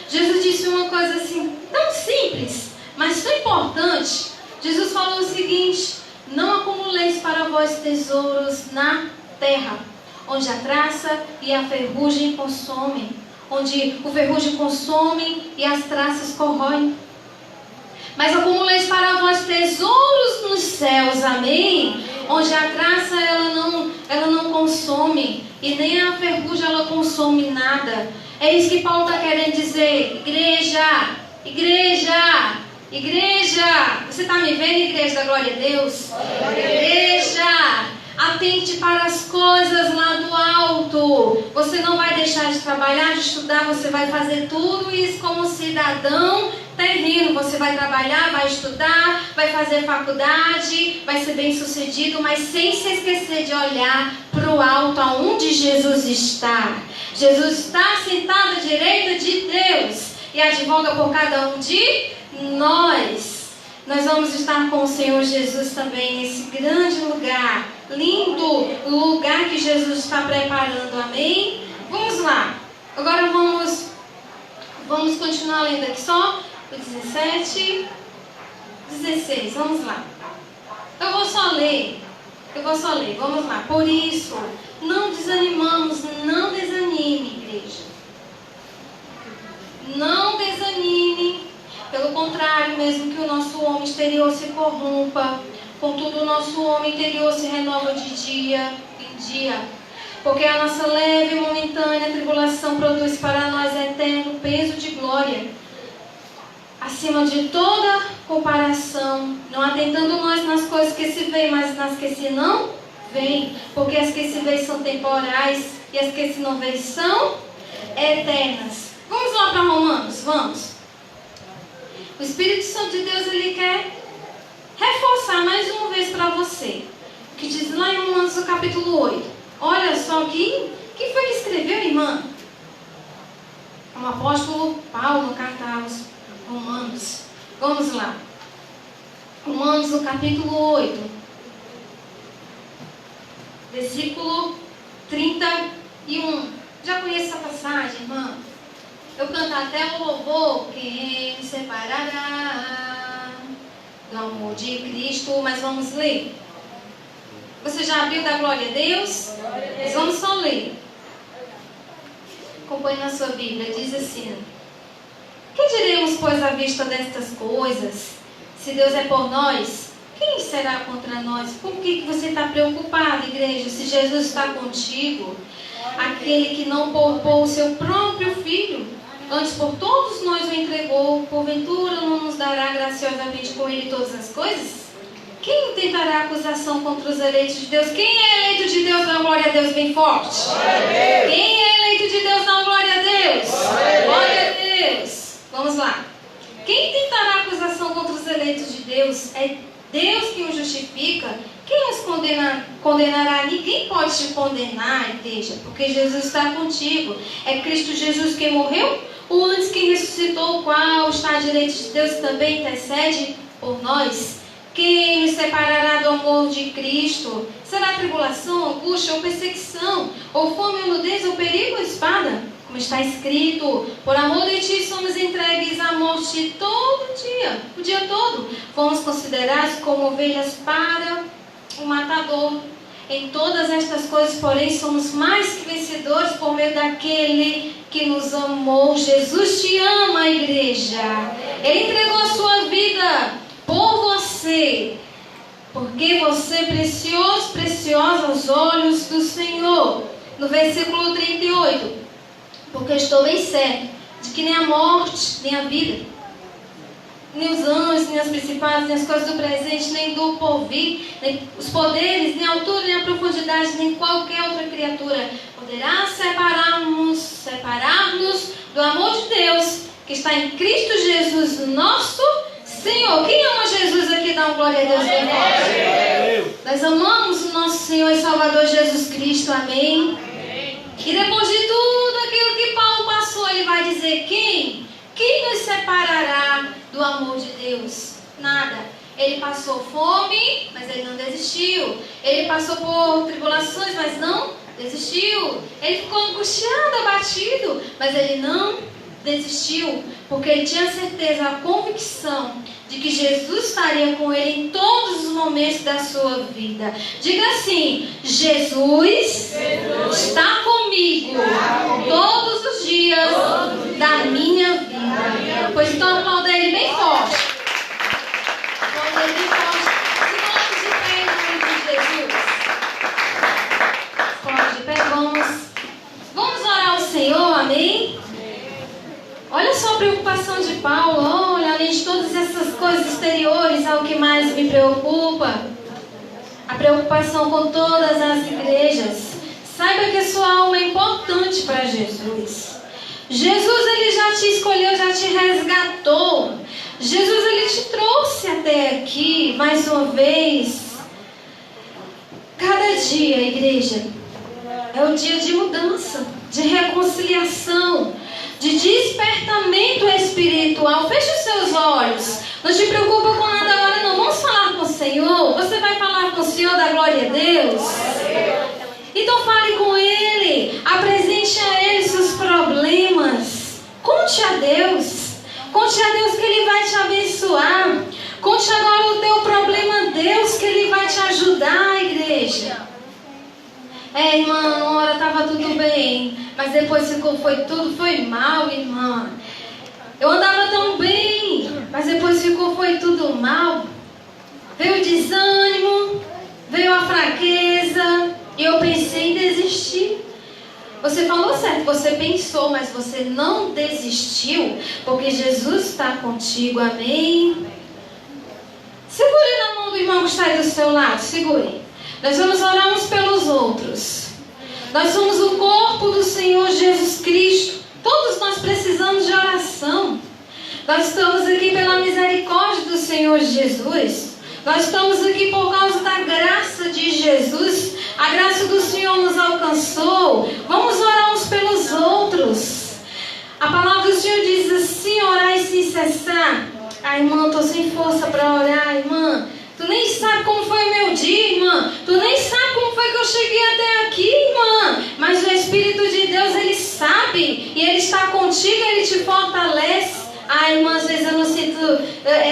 Jesus disse uma coisa assim, tão simples, mas tão importante. Jesus falou o seguinte: não acumuleis para vós tesouros na terra, onde a traça e a ferrugem consomem, onde o ferrugem consome e as traças corroem. Mas acumuleis para vós tesouros nos céus, amém? Onde a traça ela não consome e nem a ferrugem ela consome nada. É isso que Paulo está querendo dizer. Igreja, igreja, igreja. Você está me vendo, igreja da glória a Deus? Igreja, atente para as coisas lá do alto. Você não vai deixar de trabalhar, de estudar. Você vai fazer tudo isso como cidadão terreno. Você vai trabalhar, vai estudar, vai fazer faculdade, vai ser bem sucedido, mas sem se esquecer de olhar para o alto, aonde Jesus está. Jesus está sentado à direita de Deus e advoga por cada um de nós. Nós vamos estar com o Senhor Jesus também nesse grande lugar, lindo lugar que Jesus está preparando, amém? Vamos lá, agora vamos continuar lendo aqui só o 17, 16, vamos lá. Eu vou só ler, vamos lá. Por isso, não desanimamos, não desanime, igreja. Não desanime. Pelo contrário, mesmo que o nosso homem exterior se corrompa, contudo o nosso homem interior se renova de dia em dia. Porque a nossa leve e momentânea tribulação produz para nós eterno peso de glória, acima de toda comparação, não atentando nós nas coisas que se veem, mas nas que se não veem. Porque as que se veem são temporais e as que se não veem são eternas. Vamos lá para Romanos, vamos. O Espírito Santo de Deus, ele quer reforçar mais uma vez para você o que diz lá em Romanos, no capítulo 8. Olha só quem foi que escreveu, irmã? O apóstolo Paulo, no carta aos Romanos. Vamos lá. Romanos, no capítulo 8, versículo 31. Já conhece essa passagem, irmã? Eu canto até o louvor. Quem me separará do amor de Cristo? Mas vamos ler. Você já abriu da glória a Deus? Mas vamos só ler. Acompanhe na sua Bíblia. Diz assim: que diremos, pois, à vista destas coisas? Se Deus é por nós, quem será contra nós? Por que você está preocupado, igreja? Se Jesus está contigo, aquele que não poupou o seu próprio filho, antes por todos nós o entregou, porventura não nos dará graciosamente com ele todas as coisas? Quem tentará acusação contra os eleitos de Deus? Quem é eleito de Deus? Dá glória a Deus bem forte. Quem é eleito de Deus? Dá glória a Deus. Glória a Deus. Vamos lá. Quem tentará acusação contra os eleitos de Deus? É Deus que os justifica. Quem os condenará? Ninguém pode te condenar, igreja, porque Jesus está contigo. É Cristo Jesus quem morreu, o antes quem ressuscitou, o qual está à direita de Deus, também intercede por nós. Quem nos separará do amor de Cristo? Será tribulação, angústia ou perseguição, ou fome ou nudez, ou perigo ou espada? Como está escrito: por amor de ti somos entregues à morte todo dia, o dia todo. Fomos considerados como ovelhas para o matador. Em todas estas coisas, porém, somos mais que vencedores por meio daquele que nos amou. Jesus te ama, igreja. Ele entregou a sua vida por você, porque você é preciosa aos olhos do Senhor. No versículo 38, porque estou bem certo de que nem a morte, nem a vida, nem os anjos, nem as principados, nem as coisas do presente, nem do porvir, nem os poderes, nem a altura, nem a profundidade, nem qualquer outra criatura poderá separar-nos do amor de Deus que está em Cristo Jesus, nosso Senhor. Quem ama Jesus aqui? Dá uma glória a Deus bem forte. Nós amamos o nosso Senhor e Salvador Jesus Cristo, amém? E depois de tudo aquilo que Paulo passou, ele vai dizer: quem Quem nos separará do amor de Deus? Nada. Ele passou fome, mas ele não desistiu. Ele passou por tribulações, mas não desistiu. Ele ficou angustiado, abatido, mas ele não desistiu, porque ele tinha certeza, a convicção de que Jesus estaria com ele em todos os momentos da sua vida. Diga assim: Jesus está comigo todos os dias da minha vida. Pois então aplauda ele bem forte. Aplauda ele bem forte. Se coloque de pé em nome de Jesus. Coloque de pé, vamos orar ao Senhor, amém? Olha só a preocupação de Paulo. Olha, além de todas essas coisas exteriores, é o que mais me preocupa. A preocupação com todas as igrejas. Saiba que a sua alma é importante para Jesus. Jesus, ele já te escolheu, já te resgatou. Jesus, ele te trouxe até aqui, mais uma vez. Cada dia, igreja, é o dia de mudança, de reconciliação, de despertamento espiritual. Feche os seus olhos. Não te preocupa com nada agora, não. Vamos falar com o Senhor. Você vai falar com o Senhor da glória a Deus? Então fale com Ele. Apresente a Ele seus problemas. Conte a Deus. Conte a Deus que Ele vai te abençoar. Conte agora o teu problema a Deus, que Ele vai te ajudar, igreja. Irmã, uma hora estava tudo bem, mas depois tudo foi mal, irmã. Eu andava tão bem, mas depois foi tudo mal. Veio o desânimo, veio a fraqueza, e eu pensei em desistir. Você falou certo, você pensou, mas você não desistiu, porque Jesus está contigo, amém? Segure na mão do irmão que está aí do seu lado, segure. Nós vamos orar uns pelos outros. Nós somos o corpo do Senhor Jesus Cristo. Todos nós precisamos de oração. Nós estamos aqui pela misericórdia do Senhor Jesus. Nós estamos aqui por causa da graça de Jesus. A graça do Senhor nos alcançou. Vamos orar uns pelos outros. A palavra do Senhor diz assim: orai sem cessar. Irmã, estou sem força para orar, irmã. Tu nem sabe como foi o meu dia, irmã. Tu nem sabe como foi que eu cheguei até aqui, irmã. Mas o Espírito de Deus, Ele sabe. E Ele está contigo, Ele te fortalece. Irmã, às vezes eu não sinto,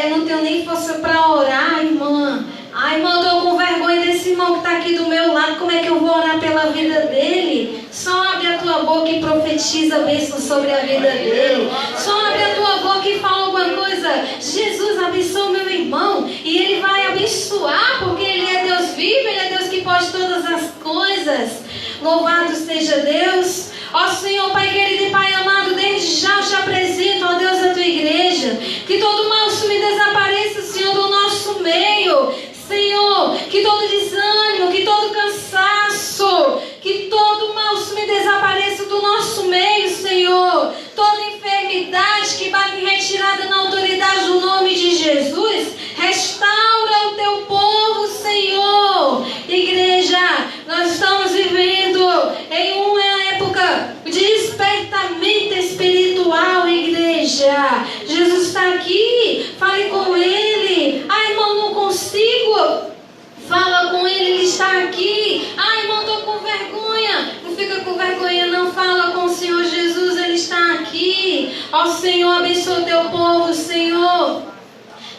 não tenho nem força para orar, irmã. Irmã, eu estou com vergonha desse irmão que está aqui do meu lado. Como é que eu vou orar pela vida dele? Só abre a tua boca e profetiza a bênção sobre a vida dele. Só abre a tua boca e fala alguma coisa. Jesus, abençoa o meu irmão. E Ele vai abençoar, porque Ele é Deus vivo, Ele é Deus que pode todas as coisas. Louvado seja Deus. Ó Senhor, Pai querido e Pai amado, desde já eu te apresento, ó Deus, a tua igreja. Que todo mal sume e desapareça, Senhor, do nosso meio. Senhor, que todo desânimo, que todo cansaço, que todo mal sume e desapareça do nosso meio, Senhor. Toda enfermidade que bate em retirada na autoridade do nome de Jesus, restaura o teu povo, Senhor. Igreja, nós estamos vivendo em uma época de despertamento espiritual, igreja. Jesus está aqui, fale com Ele. Irmão, não consigo. Fala com Ele está aqui. Irmão, estou com vergonha. Não fica com vergonha, não. Fala com o Senhor Jesus, Ele está aqui. Ó Senhor, abençoa o teu povo, Senhor.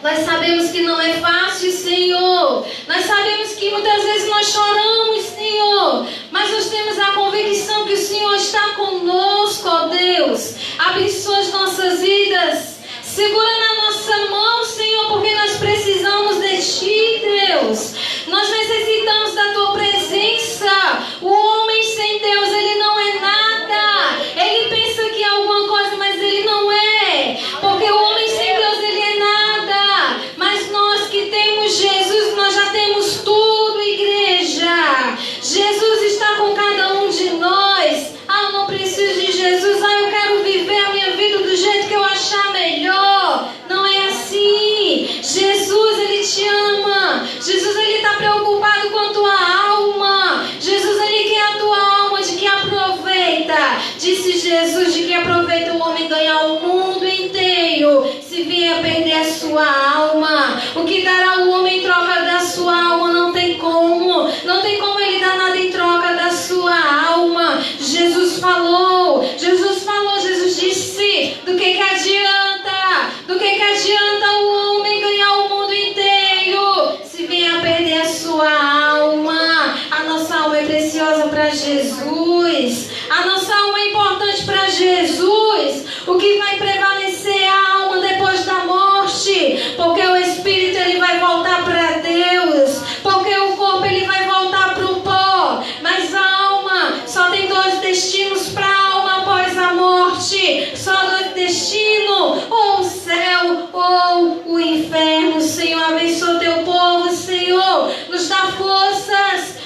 Nós sabemos que não é fácil, Senhor. Nós sabemos que muitas vezes nós choramos, Senhor. Mas nós temos a convicção que o Senhor está conosco, ó Deus. Abençoa as nossas vidas. Segura na nossa mão, Senhor, porque nós precisamos de Ti, Deus. Nós necessitamos da Tua presença. O homem sem Deus, ele não é nada. Ele pensa que é alguma coisa, mas ele não é. Porque o homem sem Deus, ele é nada. Mas nós que temos Jesus, nós já temos tudo, igreja. Jesus está com cada um de nós. Eu não preciso de Jesus. Eu quero viver a minha vida do jeito que eu achar melhor. Não é assim. Jesus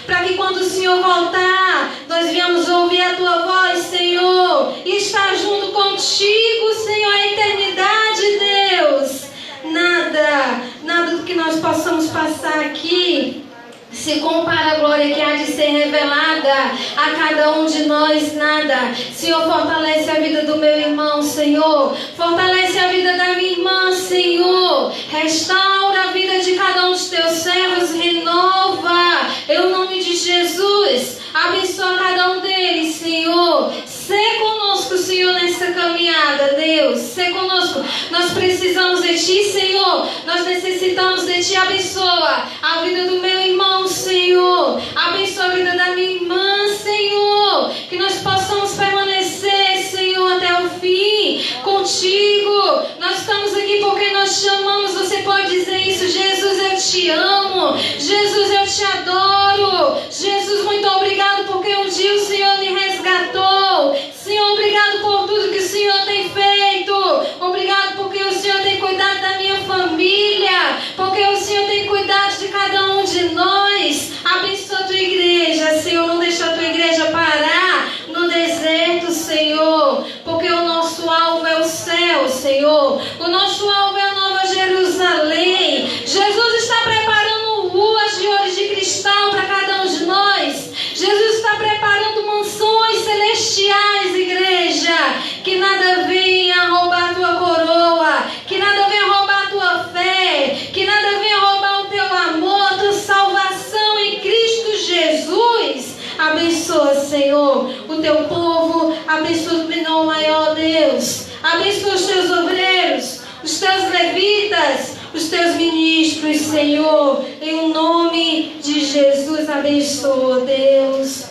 para que quando o Senhor voltar, nós venhamos ouvir a Tua voz, Senhor, e estar junto contigo, Senhor, a eternidade, Deus. Nada do que nós possamos passar aqui se compara à glória que há de ser revelada a cada um de nós, nada. Senhor, fortalece a vida do meu irmão, Senhor. Fortalece a vida da minha irmã, Senhor. Restaura a vida de cada um dos teus servos. Renova, em nome de Jesus. Abençoa cada um deles, Senhor. Sê conosco, Senhor, nessa caminhada, Deus. Sê conosco. Nós precisamos de Ti, Senhor. Nós necessitamos de Ti. Abençoa a vida do meu irmão, Senhor. Abençoa a vida da minha irmã, Senhor. Que nós possamos permanecer, Senhor, até o fim contigo. Nós estamos aqui porque nós te amamos. Você pode dizer isso. Jesus, eu te amo. Jesus, eu te adoro. Jesus, muito obrigado porque um dia o Senhor me resgatou. Senhor, obrigado por tudo que o Senhor tem feito. Obrigado porque o Senhor tem cuidado da minha família. Porque o Senhor tem cuidado de cada um de nós. Abençoa a tua igreja, Senhor. Não deixa a tua igreja parar no deserto, Senhor. Porque o nosso alvo é o céu, Senhor. O nosso alvo é a Nova Jerusalém. Jesus está preparando ruas de ouro e de cristal para cada um de nós. Jesus está preparando mansões celestiais, igreja. Que nada venha roubar a tua coroa. Que nada venha roubar a tua fé. Que nada venha roubar o teu amor, a tua salvação em Cristo Jesus. Abençoa, Senhor, o teu povo. Abençoa o menor maior, Deus. Abençoa os teus obreiros, os teus levitas, os teus ministros, Senhor. Em nome de Jesus, abençoa, Deus.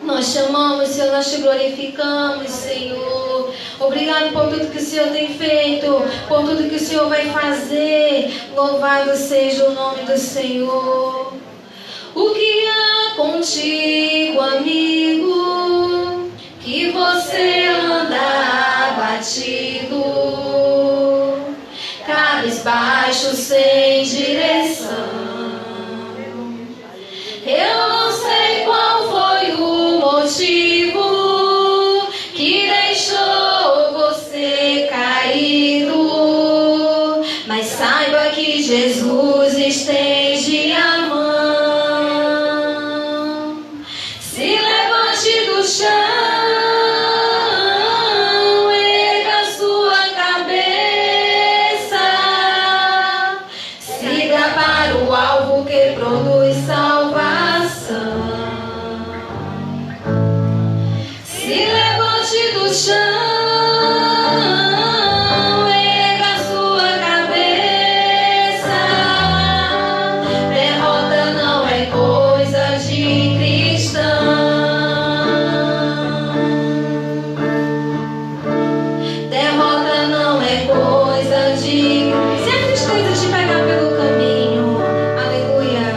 Nós te amamos, Senhor, nós te glorificamos, Senhor. Obrigado por tudo que o Senhor tem feito, por tudo que o Senhor vai fazer. Louvado seja o nome do Senhor. O que há contigo, amigo, que você anda abatido, cabisbaixo, sem direção? Eu não sei qual foi o motivo que deixou você caído, mas saiba que Jesus estende a mão. Se levante do chão, erga sua cabeça, siga para o alvo que produz salvação. Se levante do chão, erga sua cabeça. Derrota não é coisa de cristão. Derrota não é coisa de... Se a tristeza te pegar pelo caminho, aleluia,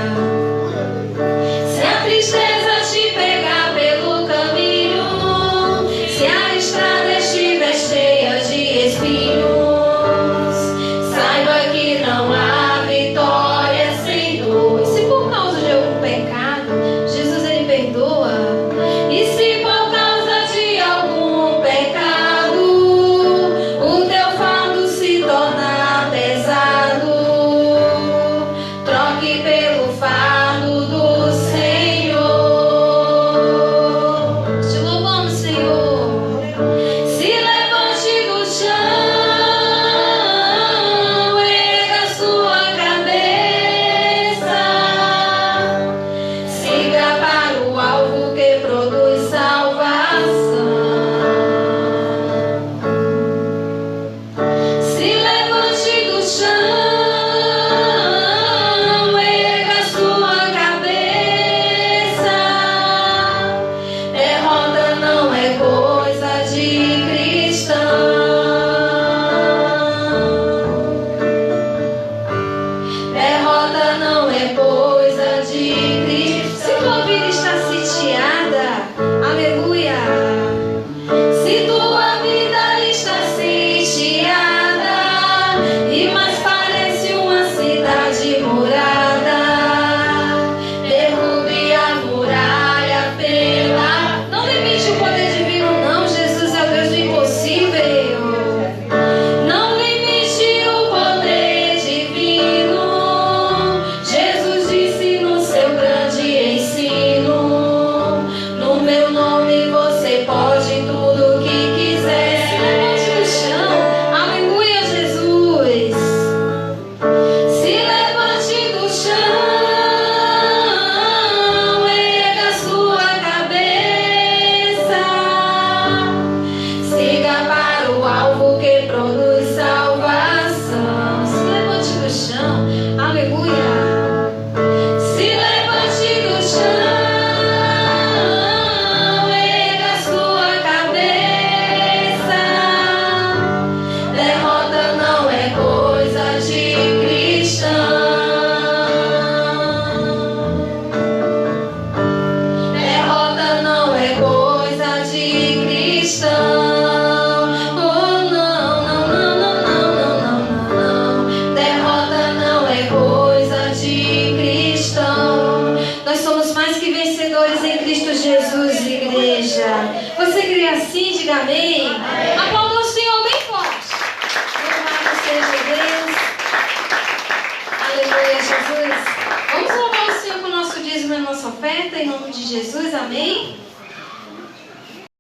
vitórias em Cristo Jesus, igreja. Você crê assim? Diga amém. Aplauda o Senhor bem forte. Louvado seja Deus. Aleluia, Jesus. Vamos louvar o Senhor com o nosso dízimo e a nossa oferta, em nome de Jesus, amém.